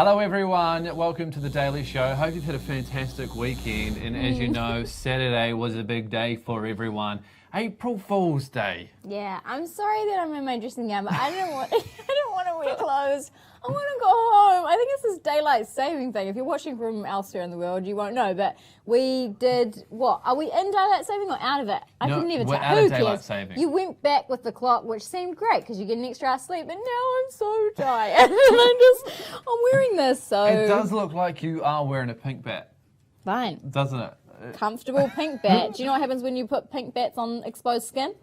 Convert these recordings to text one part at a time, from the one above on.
Hello everyone, welcome to The Daily Show. Hope you've had a fantastic weekend, and as you know, Saturday was a big day for everyone. April Fool's Day. Yeah, I'm sorry that I'm in my dressing gown, but I don't want to wear clothes. I want to go home. I think it's this daylight saving thing. If you're watching from elsewhere in the world, you won't know, but we did what? Are we in daylight saving or out of it? I No, couldn't never we're tell. out of Who daylight cares? saving. You went back with the clock, which seemed great because you get an extra hour's sleep, but now I'm so tired. And I'm wearing this, so It does look like you are wearing a pink bat, fine. doesn't it? Comfortable pink bat. Do you know what happens when you put pink bats on exposed skin?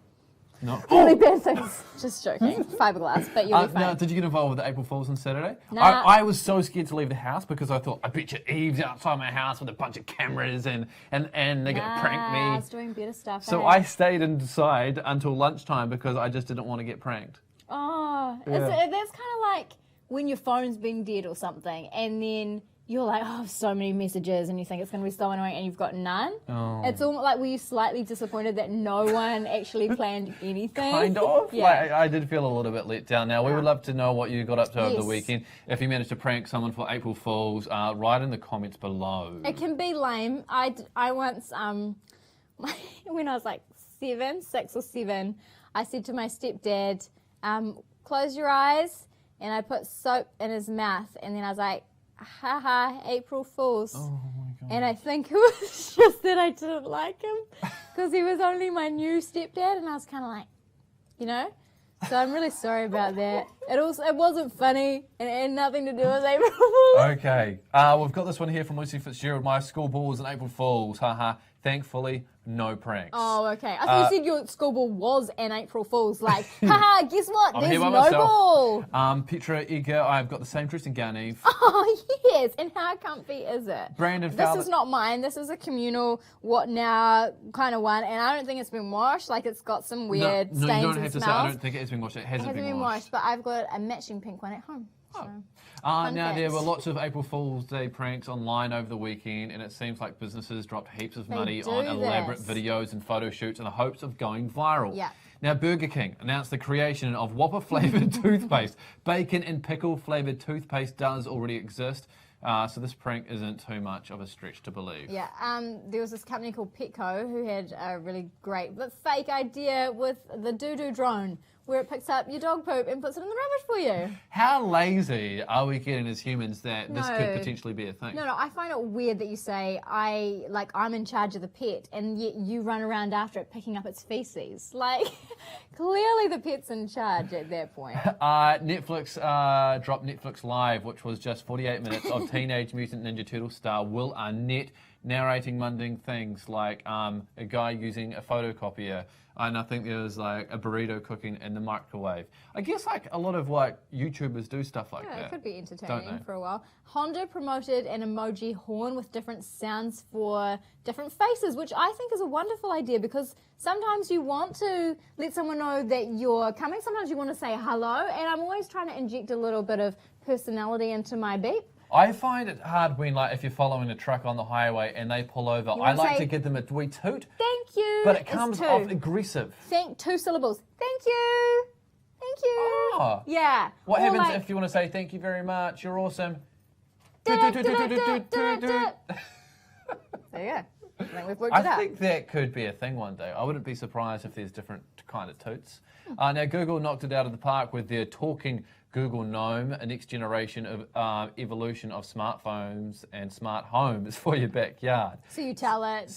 No. Really bad things. Just joking. Fiberglass, but you'll be fine. Now, did you get involved with the April Fools on Saturday? Nah. I was so scared to leave the house because I thought, I bet you Eve's outside my house with a bunch of cameras and they're going to prank I me. was doing better stuff. So eh? I stayed inside until lunchtime because I just didn't want to get pranked. Oh, Yeah. that's kind of like when your phone's been dead or something, and then you're like, oh, so many messages, and you think it's going to be so annoying, and you've got none. Oh. It's almost like, were you slightly disappointed that no one actually planned anything? Kind of. Yeah. Like, I did feel a little bit let down. Now, we would love to know what you got up to over the Yes. weekend. If you managed to prank someone for April Fools, write in the comments below. It can be lame. I once, when I was like 6 or 7, I said to my stepdad, close your eyes, and I put soap in his mouth, and then I was like, haha, April Fools. Oh my God. And I think it was just that I didn't like him because he was only my new stepdad, and I was kind of like, you know? So I'm really sorry about that. It wasn't funny, and it had nothing to do with April Fools. Okay. We've got this one here from Lucy Fitzgerald. My school ball was an April Fools. Haha. Thankfully, no pranks. Oh, okay. I thought you said your school ball was an April Fool's. Like, haha, guess what? I'm There's here by no myself. ball. Petra Eager, I've got the same dressing gown, Eve. Oh, yes. And how comfy is it? Brandon This Fowler. is not mine. This is a communal what now kind of one. And I don't think it's been washed. Like, it's got some weird no, stains you don't and have to smells. say I don't think it has been washed. It It hasn't hasn't been washed, but I've got a matching pink one at home. So. Now, Fun there fact. were lots of April Fool's Day pranks online over the weekend, and it seems like businesses dropped heaps of money do on elaborate this. videos and photo shoots in the hopes of going viral. Yeah. Now, Burger King announced the creation of Whopper flavoured toothpaste. Bacon and pickle flavoured toothpaste does already exist, so this prank isn't too much of a stretch to believe. Yeah, there was this company called Petco who had a really great but fake idea with the doo-doo drone, where it picks up your dog poop and puts it in the rubbish for you. How lazy are we getting as humans that this could No. potentially be a thing? No, I find it weird that you say I'm in charge of the pet, and yet you run around after it picking up its feces. Like, clearly the pet's in charge at that point. Netflix dropped Netflix Live, which was just 48 minutes of Teenage Mutant Ninja Turtle star Will Arnett narrating mundane things like a guy using a photocopier, and I think there was like a burrito cooking in the microwave. I guess like a lot of like YouTubers do stuff like Yeah, that. it could be Don't entertaining they? for a while. Honda promoted an emoji horn with different sounds for different faces, which I think is a wonderful idea because sometimes you want to let someone know that you're coming. Sometimes you want to say hello, and I'm always trying to inject a little bit of personality into my beep. I find it hard when like if you're following a truck on the highway and they pull over. I wanna like say- to give them a wee toot, Thank you. but it It's comes two. off aggressive. Thank 2 syllables. Thank you. Thank you. Oh. Yeah. What Or happens like, if you want to say thank you very much, you're awesome? There you go. I think we've worked it I out. think that could be a thing one day. I wouldn't be surprised if there's different kind of toots. Now, Google knocked it out of the park with their talking Google Gnome, a next generation of evolution of smartphones and smart homes for your backyard. So you tell it,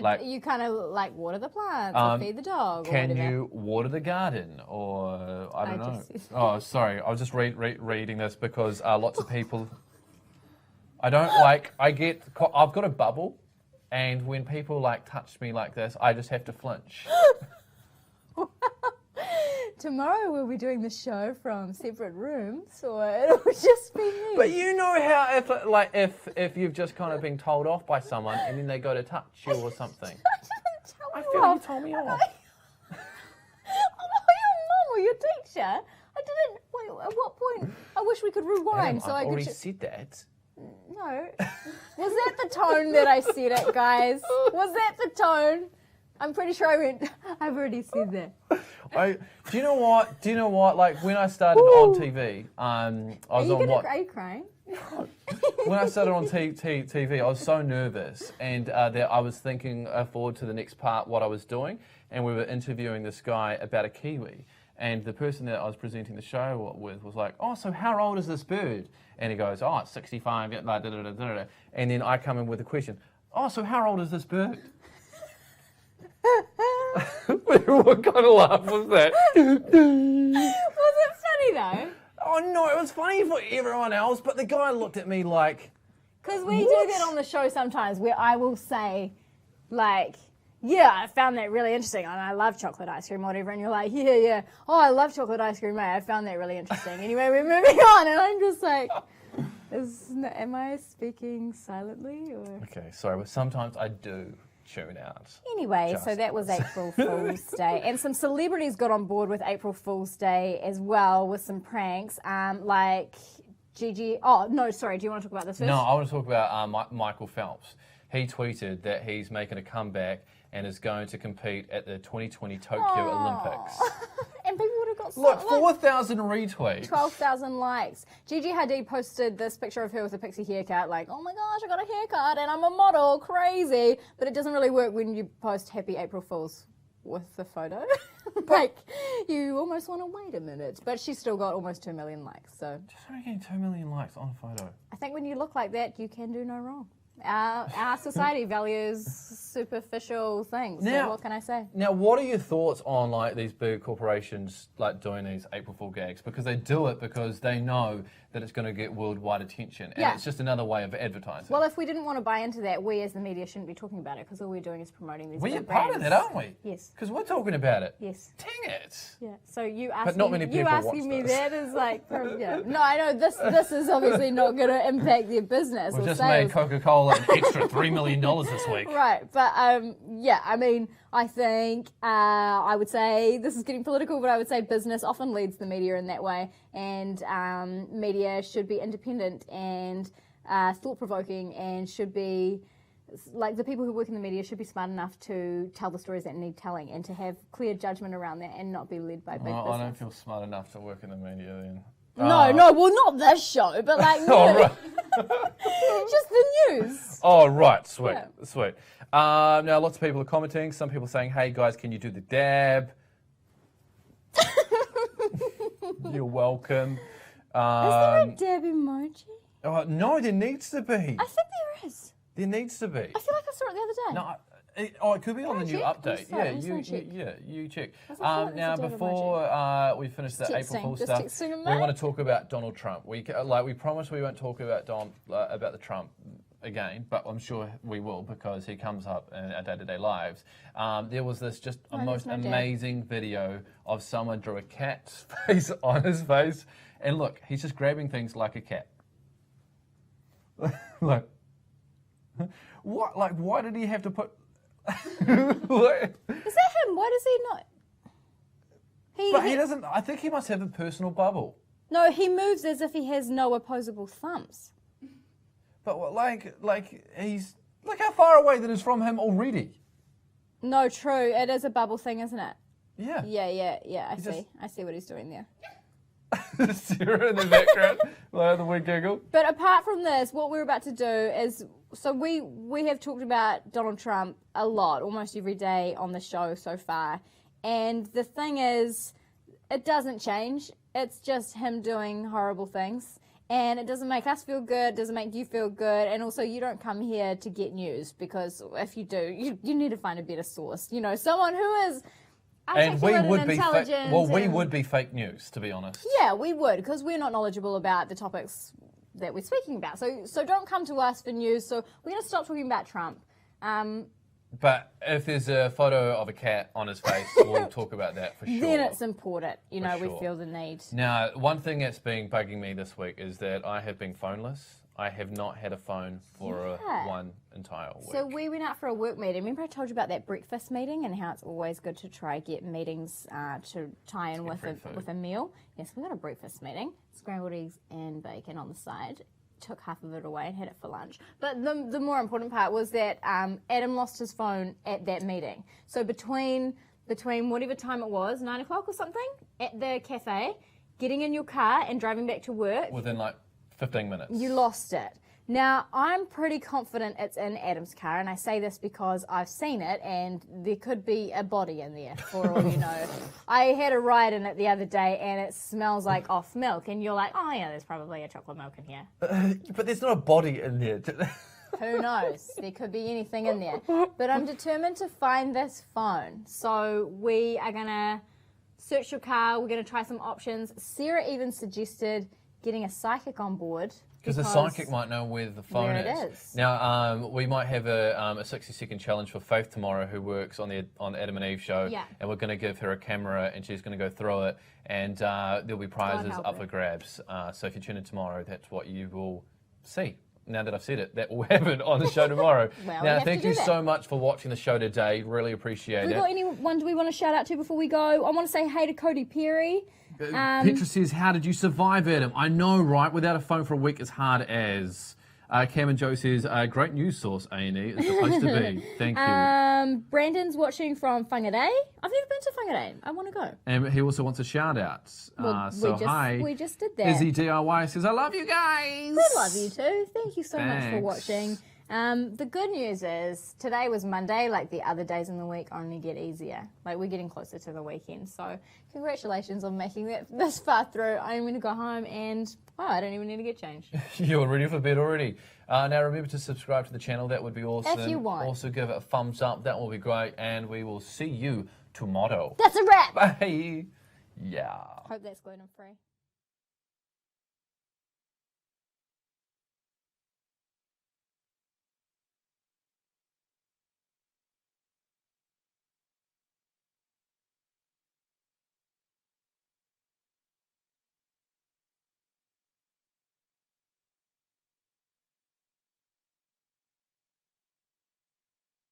like- you kind of like water the plants or feed the dog or Can whatever. you water the garden? Or, I don't know. just- Oh, sorry. I was just reading this because lots of people... I don't like... I've got a bubble, and when people like touch me like this, I just have to flinch. Tomorrow we'll be doing the show from separate rooms, or it'll just be me. But you know how if you've just kind of been told off by someone and then they go to touch you or something. I didn't tell I you feel off. you told me off. I'm not your mum or your teacher. I didn't. Wait, at what point? I wish we could rewind so I I've could. already said that. No. Was that the tone that I said it, guys? Was that the tone? I'm pretty sure I went, I've already said that. Do you know what? Like when I started on TV, I was on what? Are you crying? When I started on TV, I was so nervous, and that I was thinking forward to the next part, what I was doing, and we were interviewing this guy about a kiwi, and the person that I was presenting the show with was like, "Oh, so how old is this bird?" And he goes, "Oh, it's 65." Like, da, da, da, da, da. And then I come in with a question, "Oh, so how old is this bird?" What kind of laugh was that? Was it funny though? Oh no, it was funny for everyone else, but the guy looked at me like, Because we What? do that on the show sometimes where I will say, like, yeah, I found that really interesting and I love chocolate ice cream or whatever. And you're like, yeah. Oh, I love chocolate ice cream, mate. I found that really interesting. Anyway, we're moving on. And I'm just like, am I speaking silently? Or? okay, sorry, but sometimes I do tune out. Anyway, so Just that was April Fool's Day. And some celebrities got on board with April Fool's Day as well with some pranks, like Gigi. Oh, no, sorry. Do you want to talk about this first? No, I want to talk about Michael Phelps. He tweeted that he's making a comeback and is going to compete at the 2020 Tokyo Olympics. And people would have got Look, so, 4,000 retweets. 12,000 likes. Gigi Hadid posted this picture of her with a pixie haircut, like, oh my gosh, I got a haircut and I'm a model, crazy. But it doesn't really work when you post Happy April Fools with the photo. Like, you almost want to wait a minute. But she's still got almost 2 million likes, so. Just only getting 2 million likes on a photo. I think when you look like that, you can do no wrong. Our society values superficial things. Now- So what can I say? Now, what are your thoughts on like these big corporations like doing these April Fool gags? Because they do it because they know that it's going to get worldwide attention, and Yeah. it's just another way of advertising. Well, if we didn't want to buy into that, we as the media shouldn't be talking about it because all we're doing is promoting these we're big part of brands. that, aren't we? Yes. Because we're talking about it. Yes. Dang it. Yeah. So you asking, not many people asking watch me this. that is like, yeah. No, I know this is obviously not going to impact their business We or just sales. made Coca-Cola an extra $3 million this week. Right, but yeah, I mean, I think I would say this is getting political, but I would say business often leads the media in that way, and media should be independent and thought-provoking, and should be like the people who work in the media should be smart enough to tell the stories that need telling and to have clear judgment around that and not be led by big Well, I business. don't feel smart enough to work in the media then. No, well, not this show, but like Oh, really, right. just the news. Oh, right. Sweet. Yeah. Sweet. Now, lots of people are commenting. Some people saying, hey, guys, can you do the dab? You're welcome. Is there a dab emoji? No, there needs to be. I think there is. There needs to be. I feel like I saw it the other day. No, it could be on the Can I new check? update. I'm sorry, Yeah, I'm just gonna check. you check. I feel like Now, it's a dab before we finish the Just April texting, Fool's just stuff, texting we mate. want to talk about Donald Trump. We promised we won't talk about the Trump again, but I'm sure we will because he comes up in our day-to-day lives. There was this just a No, most there's no dab. amazing video of someone drew a cat's face on his face, and look, he's just grabbing things like a cat. Look. What? Like, why did he have to put? What? Is that him? Why does he not? But he doesn't. I think he must have a personal bubble. No, he moves as if he has no opposable thumbs. But like he's look how far away that is from him already. No, true. It is a bubble thing, isn't it? Yeah. Yeah. I He see. just- I see what he's doing there. Sarah in the background, like the wig giggle. But apart from this, what we're about to do is, so we have talked about Donald Trump a lot, almost every day on the show so far. And the thing is, it doesn't change. It's just him doing horrible things. And it doesn't make us feel good, it doesn't make you feel good. And also, you don't come here to get news, because if you do, you need to find a better source. You know, someone who is And we articulate would and be intelligent. we and- would be fake news, to be honest. Yeah, we would, because we're not knowledgeable about the topics that we're speaking about. So don't come to us for news. So we're going to stop talking about Trump. But if there's a photo of a cat on his face, we'll talk about that for sure. Then it's important. You know, we sure. feel the need. Now, one thing that's been bugging me this week is that I have been phoneless. I have not had a phone for Yeah. one entire week. So we went out for a work meeting. Remember I told you about that breakfast meeting and how it's always good to try get meetings to tie in with free food. with a meal. Yes, we got a breakfast meeting. Scrambled eggs and bacon on the side. Took half of it away and had it for lunch. But the more important part was that Adam lost his phone at that meeting. So between whatever time it was, 9 o'clock or something, at the cafe, getting in your car and driving back to work. Within like 15 minutes. You lost it. Now, I'm pretty confident it's in Adam's car, and I say this because I've seen it, and there could be a body in there, for all you know. I had a ride in it the other day, and it smells like off milk, and you're like, oh yeah, there's probably a chocolate milk in here. But there's not a body in there. Who knows? There could be anything in there. But I'm determined to find this phone. So we are going to search your car. We're going to try some options. Sarah even suggested getting a psychic on board. Because the psychic might know where the phone Where it is. Now, we might have a 60-second challenge for Faith tomorrow, who works on the Adam and Eve show. Yeah. And we're going to give her a camera, and she's going to go through it. And there'll be prizes help up her. for grabs. So if you tune in tomorrow, that's what you will see. Now that I've said it, that will happen on the show tomorrow. Well, we now, have thank to you do that. so much for watching the show today. Really appreciate Have we it. got anyone do we want to shout out to before we go? I want to say hey to Cody Perry. Petra says, how did you survive, Adam? I know, right? Without a phone for a week, as hard as. Cam and Joe says, great news source, A&E. It's the place to be. Thank you. Brandon's watching from Whangarei. I've never been to Whangarei. I want to go. And he also wants a shout out. So hi. We just did that. Izzy DIY says, I love you guys. I love you too. Thank you so much for Thanks. watching. The good news is today was Monday, like the other days in the week only get easier. Like we're getting closer to the weekend. So congratulations on making it this far through. I'm going to go home and I don't even need to get changed. You're ready for bed already. Now remember to subscribe to the channel. That would be awesome. If you want. Also give it a thumbs up. That will be great. And we will see you tomorrow. That's a wrap. Bye. Yeah. Hope that's gluten free.